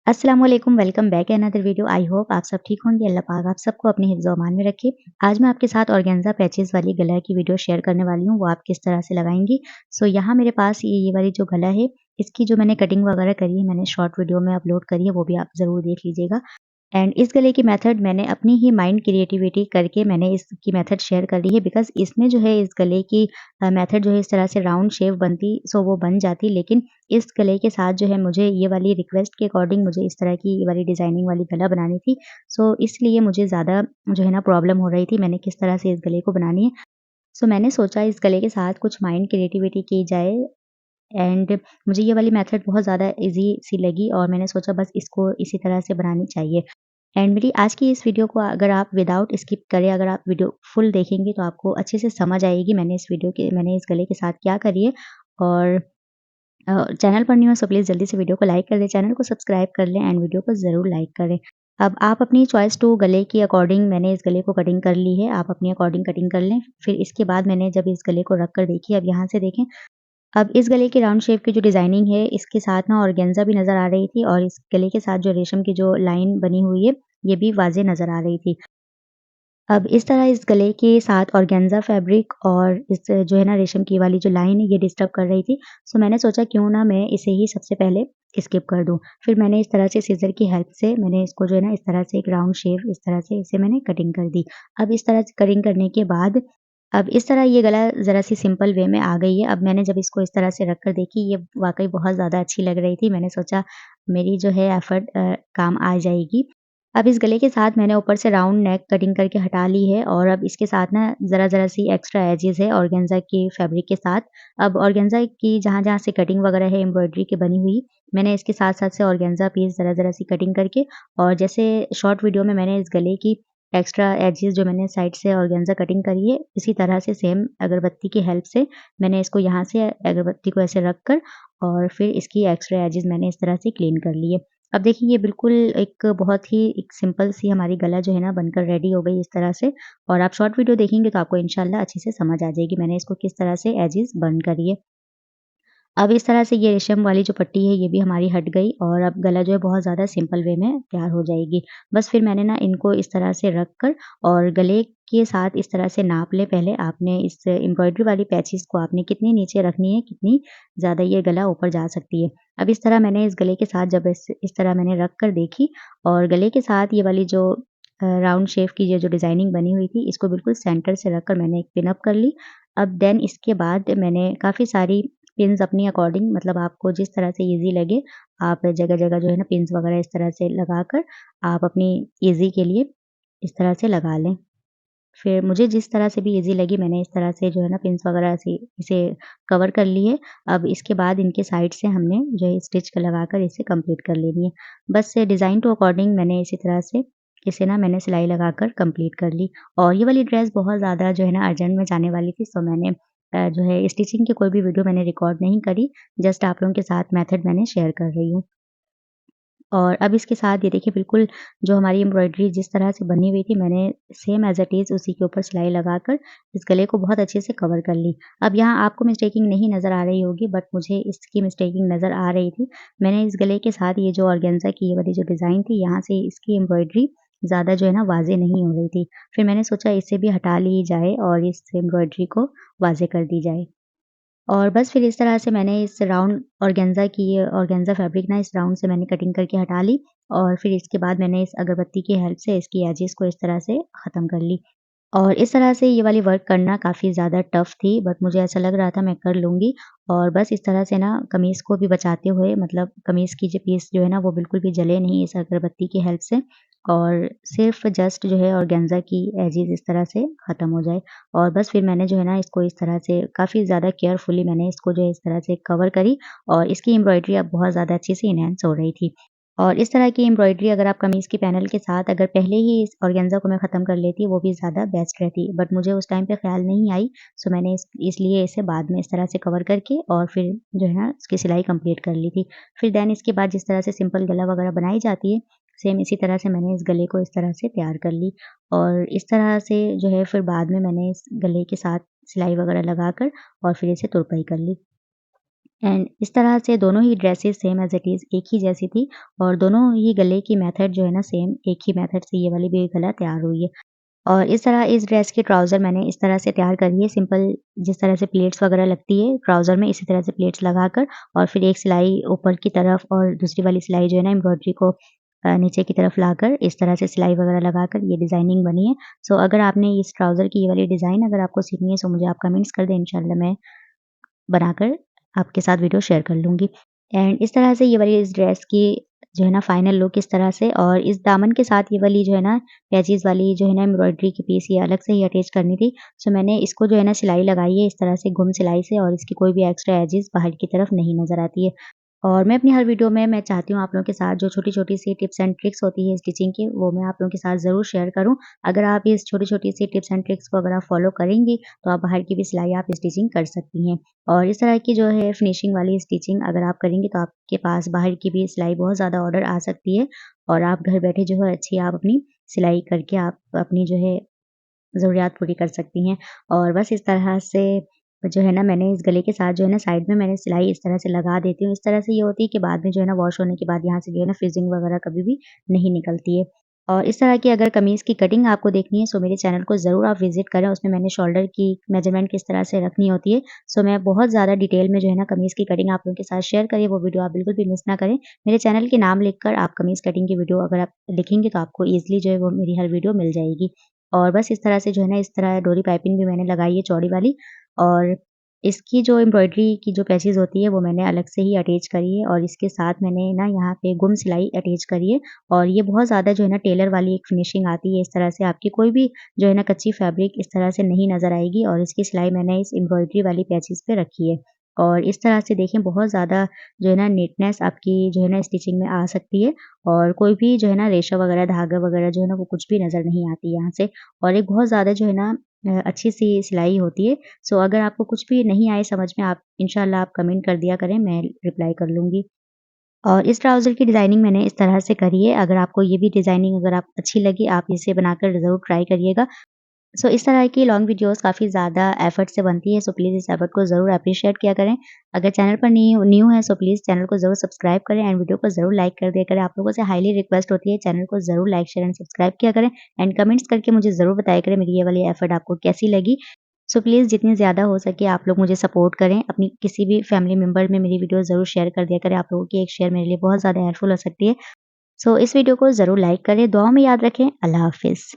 अस्सलाम वालेकुम, welcome back another video. I hope आप सब ठीक होंगे। अल्लाह पाक आप सबको अपने हिफ्ज़ व अमान में रखे। आज मैं आपके साथ ऑर्गेन्जा पैचेज़ वाली गला की वीडियो शेयर करने वाली हूँ, वो आप किस तरह से लगाएँगी। यहाँ मेरे पास ये वाली जो गला है, इसकी जो मैंने कटिंग वगैरह करी है, मैंने शॉर्ट वीडियो में अपलोड करी है, वो भी आप ज़रूर देख लीजिएगा। एंड इस गले की मेथड मैंने अपनी ही माइंड क्रिएटिविटी करके मैंने इसकी मेथड शेयर कर ली है, बिकॉज़ इसमें जो है इस गले की मेथड जो है इस तरह से राउंड शेप बनती, सो वो बन जाती, लेकिन इस गले के साथ जो है मुझे ये वाली रिक्वेस्ट के अकॉर्डिंग मुझे इस तरह की ये वाली डिज़ाइनिंग वाली गला बनानी थी। इसलिए मुझे ज़्यादा जो है ना प्रॉब्लम हो रही थी, मैंने किस तरह से इस गले को बनानी है। मैंने सोचा इस गले के साथ कुछ माइंड क्रिएटिविटी की जाए, एंड मुझे ये वाली मेथड बहुत ज़्यादा ईज़ी सी लगी और मैंने सोचा बस इसको इसी तरह से बनानी चाहिए। एंड मेरी आज की इस वीडियो को अगर आप विदाउट स्किप करें, अगर आप वीडियो फुल देखेंगे तो आपको अच्छे से समझ आएगी मैंने इस गले के साथ क्या करी है। और चैनल पर न्यू हो सो प्लीज़ जल्दी से वीडियो को लाइक कर दें, चैनल को सब्सक्राइब कर लें एंड वीडियो को ज़रूर लाइक करें। अब आप अपनी चॉइस टू गले के अकॉर्डिंग मैंने इस गले को कटिंग कर ली है, आप अपने अकॉर्डिंग कटिंग कर लें। फिर इसके बाद मैंने जब इस गले को रख कर देखी, अब यहाँ से देखें, अब इस गले की राउंड शेप की जो डिज़ाइनिंग है, इसके साथ ना ऑर्गेन्जा भी नज़र आ रही थी और इस गले के साथ जो रेशम की जो लाइन बनी हुई है, ये भी वाज़ेह नज़र आ रही थी। अब इस तरह इस गले के साथ ऑर्गेन्जा फैब्रिक और इस जो है ना रेशम की वाली जो लाइन है, ये डिस्टर्ब कर रही थी। मैंने सोचा क्यों ना मैं इसे ही सबसे पहले स्किप कर दूँ। फिर मैंने इस तरह से सीज़र की हेल्प से मैंने इसको जो है ना इस तरह से एक राउंड शेप इस तरह से इसे मैंने कटिंग कर दी। अब इस तरह से कटिंग करने के बाद अब इस तरह ये गला ज़रा-सी सिंपल वे में आ गई है। अब मैंने जब इसको इस तरह से रख कर देखी, ये वाक़ई बहुत ज़्यादा अच्छी लग रही थी। मैंने सोचा मेरी जो है एफ़र्ट काम आ जाएगी। अब इस गले के साथ मैंने ऊपर से राउंड नेक कटिंग करके हटा ली है और अब इसके साथ ना ज़रा-ज़रा सी एक्स्ट्रा एजेस है ऑर्गेन्जा की फैब्रिक के साथ। अब ऑर्गेन्जा की जहाँ-जहाँ से कटिंग वगैरह है एम्ब्रॉयडरी की बनी हुई, मैंने इसके साथ-साथ से ऑर्गेन्जा पीस ज़रा-ज़रा सी कटिंग करके और जैसे शॉर्ट वीडियो में मैंने इस गले की एक्स्ट्रा एजेस जो मैंने साइड से ऑर्गेन्जा कटिंग करी है, इसी तरह से सेम अगरबत्ती की हेल्प से मैंने इसको यहाँ से अगरबत्ती को ऐसे रख कर और फिर इसकी एक्स्ट्रा एजेस मैंने इस तरह से क्लीन कर लिए। अब देखिए ये बिल्कुल एक बहुत ही एक सिंपल सी हमारी गला जो है ना बनकर रेडी हो गई इस तरह से। और आप शॉर्ट वीडियो देखेंगे तो आपको इंशाल्लाह अच्छे से समझ आ जाएगी मैंने इसको किस तरह से एजेस बर्न करी है। अब इस तरह से ये रेशम वाली जो पट्टी है ये भी हमारी हट गई और अब गला जो है बहुत ज़्यादा सिंपल वे में तैयार हो जाएगी। बस फिर मैंने ना इनको इस तरह से रख कर और गले के साथ इस तरह से नाप लें, पहले आपने इस एम्ब्रॉयडरी वाली पैचेज़ को आपने कितनी नीचे रखनी है, कितनी ज़्यादा ये गला ऊपर जा सकती है। अब इस तरह मैंने इस गले के साथ जब इस तरह मैंने रख कर देखी और गले के साथ ये वाली जो राउंड शेप की ये जो डिज़ाइनिंग बनी हुई थी, इसको बिल्कुल सेंटर से रखकर मैंने एक पिन अप कर ली। अब देन इसके बाद मैंने काफ़ी सारी पिन्स अपनी अकॉर्डिंग, मतलब आपको जिस तरह से ईज़ी लगे, आप जगह-जगह जो है ना पिन्स वगैरह इस तरह से लगाकर आप अपनी ईज़ी के लिए इस तरह से लगा लें। फिर मुझे जिस तरह से भी ईज़ी लगी मैंने इस तरह से जो है ना पिन्स वगैरह से इसे कवर कर ली है। अब इसके बाद इनके साइड से हमने जो है स्टिच लगाकर इसे कंप्लीट कर लेनी है। बस डिज़ाइन टू अकॉर्डिंग मैंने इसी तरह से इसे ना मैंने सिलाई लगाकर कंप्लीट कर ली। और ये वाली ड्रेस बहुत ज़्यादा जो है ना अर्जेंट में जाने वाली थी, मैंने जो है स्टिचिंग की कोई भी वीडियो मैंने रिकॉर्ड नहीं करी, जस्ट आप लोगों के साथ मेथड मैंने शेयर कर रही हूँ। और अब इसके साथ ये देखिए बिल्कुल जो हमारी एम्ब्रॉयडरी जिस तरह से बनी हुई थी, मैंने सेम एज़ इट इज़ उसी के ऊपर सिलाई लगाकर इस गले को बहुत अच्छे से कवर कर ली। अब यहाँ आपको मिस्टेकिंग नहीं नज़र आ रही होगी, बट मुझे इसकी मिस्टेकिंग नज़र आ रही थी। मैंने इस गले के साथ ये जो ऑर्गेन्जा की ये वाली जो डिज़ाइन थी, यहाँ से इसकी एम्ब्रॉयडरी ज़्यादा जो है ना वाज़ेह नहीं हो रही थी। फिर मैंने सोचा इसे भी हटा ली जाए और इस एम्ब्रॉयडरी को वाज़ेह कर दी जाए। और बस फिर इस तरह से मैंने इस राउंड ऑर्गेन्जा फैब्रिक ना इस राउंड से मैंने कटिंग करके हटा ली और फिर इसके बाद मैंने इस अगरबत्ती की हेल्प से इसकी एजेस को इस तरह से ख़त्म कर ली। और इस तरह से ये वाली वर्क करना काफ़ी ज़्यादा टफ़ थी, बट मुझे ऐसा लग रहा था मैं कर लूँगी। और बस इस तरह से ना कमीज़ को भी बचाते हुए, मतलब कमीज़ की जो पीस जो है ना वो बिल्कुल भी जले नहीं इस अगरबत्ती की हेल्प से, और सिर्फ़ जस्ट जो है ऑर्गेन्जा की एजेस इस तरह से ख़त्म हो जाए। और बस फिर मैंने जो है ना इसको इस तरह से काफ़ी ज़्यादा केयरफुली मैंने इसको जो है इस तरह से कवर करी और इसकी एम्ब्रॉयडरी अब बहुत ज़्यादा अच्छे से एनहांस हो रही थी। और इस तरह की एम्ब्रॉयडरी अगर आप कमीज़ की पैनल के साथ अगर पहले ही इस ऑर्गेन्जा को मैं ख़त्म कर लेती, वो भी ज़्यादा बेस्ट रहती। बट मुझे उस टाइम पे ख़्याल नहीं आई, मैंने इसलिए इसे बाद में इस तरह से कवर करके और फिर जो है ना उसकी सिलाई कंप्लीट कर ली थी। फिर देन इसके बाद जिस तरह से सिंपल गला वगैरह बनाई जाती है, सेम इसी तरह से मैंने इस गले को इस तरह से तैयार कर ली। और इस तरह से जो है फिर बाद में मैंने इस गले के साथ सिलाई वगैरह लगाकर और फिर इसे तुरपाई कर ली। एंड इस तरह से दोनों ही dresses same as it is एक ही जैसी थी और दोनों ही गले की मेथड जो है ना सेम एक ही मेथड से ये वाली भी गला तैयार हुई है। और इस तरह इस ड्रेस की ट्राउज़र मैंने इस तरह से तैयार करी है सिंपल जिस तरह से प्लेट्स वगैरह लगती है ट्राउज़र में इसी तरह से प्लेट्स लगाकर और फिर एक सिलाई ऊपर की तरफ और दूसरी वाली सिलाई जो है ना एम्ब्रॉयडरी को नीचे की तरफ लाकर इस तरह से सिलाई वगैरह लगाकर ये डिज़ाइनिंग बनी है। सो अगर आपने इस ट्राउज़र की ये वाली डिज़ाइन अगर आपको सीखनी है सो मुझे आप कमेंट्स कर दें इंशाल्लाह मैं बनाकर आपके साथ वीडियो शेयर कर लूँगी। एंड इस तरह से ये वाली इस ड्रेस की जो है ना फाइनल लुक इस तरह से और इस दामन के साथ ये वाली जो है ना पैचेज़ वाली जो है ना एम्ब्रॉयडरी की पीस ये अलग से ही अटैच करनी थी। सो मैंने इसको जो है ना सिलाई लगाई है इस तरह से गुम सिलाई से और इसकी कोई भी एक्स्ट्रा एजेस बाहर की तरफ नहीं नज़र आती है। और मैं अपनी हर वीडियो में मैं चाहती हूँ आप लोगों के साथ जो छोटी-छोटी सी टिप्स एंड ट्रिक्स होती है स्टिचिंग की, वो मैं आप लोगों के साथ ज़रूर शेयर करूँ। अगर आप इस छोटी-छोटी सी टिप्स एंड ट्रिक्स को अगर आप फ़ॉलो करेंगी, तो आप बाहर की भी सिलाई आप स्टिचिंग कर सकती हैं। और इस तरह की जो है फिनिशिंग वाली स्टिचिंग अगर आप करेंगी, तो आपके पास बाहर की भी सिलाई बहुत ज़्यादा ऑर्डर आ सकती है और आप घर बैठे जो है अच्छी आप अपनी सिलाई करके आप अपनी जो है ज़रूरियात पूरी कर सकती हैं। और बस इस तरह से जो है ना मैंने इस गले के साथ जो है ना साइड में मैंने सिलाई इस तरह से लगा देती हूँ। इस तरह से ये होती है कि बाद में जो है ना वॉश होने के बाद यहाँ से जो है ना फिज़िंग वगैरह कभी भी नहीं निकलती है। और इस तरह की अगर कमीज़ की कटिंग आपको देखनी है सो मेरे चैनल को ज़रूर आप विज़िट करें। उसमें मैंने शोल्डर की मेज़रमेंट किस तरह से रखनी होती है। सो मैं बहुत ज़्यादा डिटेल में जो है ना कमीज़ की कटिंग आप लोगों के साथ शेयर करी है, वो वीडियो आप बिल्कुल भी मिस ना करें। मेरे चैनल के नाम लिखकर आप कमीज़ कटिंग की वीडियो अगर आप लिखेंगे तो आपको ईज़िली जो है वो मेरी हर वीडियो मिल जाएगी। और बस इस तरह से जो है ना इस तरह डोरी पाइपिंग भी मैंने लगाई है चौड़ी वाली और इसकी जो एम्ब्रॉयडरी की जो पैचेज़ होती है वो मैंने अलग से ही अटैच करी है और इसके साथ मैंने ना यहाँ पे गुम सिलाई अटैच करी है और ये बहुत ज़्यादा जो है ना टेलर वाली एक फिनिशिंग आती है इस तरह से आपकी कोई भी जो है ना कच्ची फैब्रिक इस तरह से नहीं नज़र आएगी और इसकी सिलाई मैंने इस एम्ब्रॉयडरी वाली पैचेज़ पे रखी है। और इस तरह से देखें बहुत ज़्यादा जो है ना नीटनेस आपकी जो है ना स्टिचिंग में आ सकती है और कोई भी जो है ना रेशा वगैरह धागा वगैरह जो है ना वो कुछ भी नज़र नहीं आती यहाँ से और एक बहुत ज़्यादा जो है ना अच्छी-सी सिलाई होती है। सो अगर आपको कुछ भी नहीं आए समझ में आप इंशाल्लाह आप कमेंट कर दिया करें, मैं रिप्लाई कर लूँगी। और इस ट्राउज़र की डिज़ाइनिंग मैंने इस तरह से करी है, अगर आपको ये भी डिज़ाइनिंग अगर आप अच्छी लगी, आप इसे बनाकर ज़रूर ट्राई करिएगा। सो इस तरह की लॉन्ग वीडियोज़ काफ़ी ज़्यादा एफ़र्ट से बनती है, सो प्लीज़ इस एफ़र्ट को ज़रूर एप्रिशिएट किया करें। अगर चैनल पर न्यू न्यू हैं, सो प्लीज़ चैनल को ज़रूर सब्सक्राइब करें एंड वीडियो को ज़रूर लाइक कर दिया करें। आप लोगों से हाइली रिक्वेस्ट होती है, चैनल को ज़रूर लाइक, शेयर एंड सब्सक्राइब किया करें एंड कमेंट्स करके मुझे ज़रूर बताया करें, मेरी ये वाली एफ़र्ट आपको कैसी लगी। सो प्लीज़ जितनी ज़्यादा हो सके आप लोग मुझे सपोर्ट करें, अपनी किसी भी फैमिली मेंबर में मेरी वीडियो ज़रूर शेयर कर दिया करें। आप लोगों की एक शेयर मेरे लिए बहुत ज़्यादा हेल्पफुल हो सकती है। सो इस वीडियो को ज़रूर लाइक करें, दुआओं में याद रखें। अल्लाह हाफ़िज़।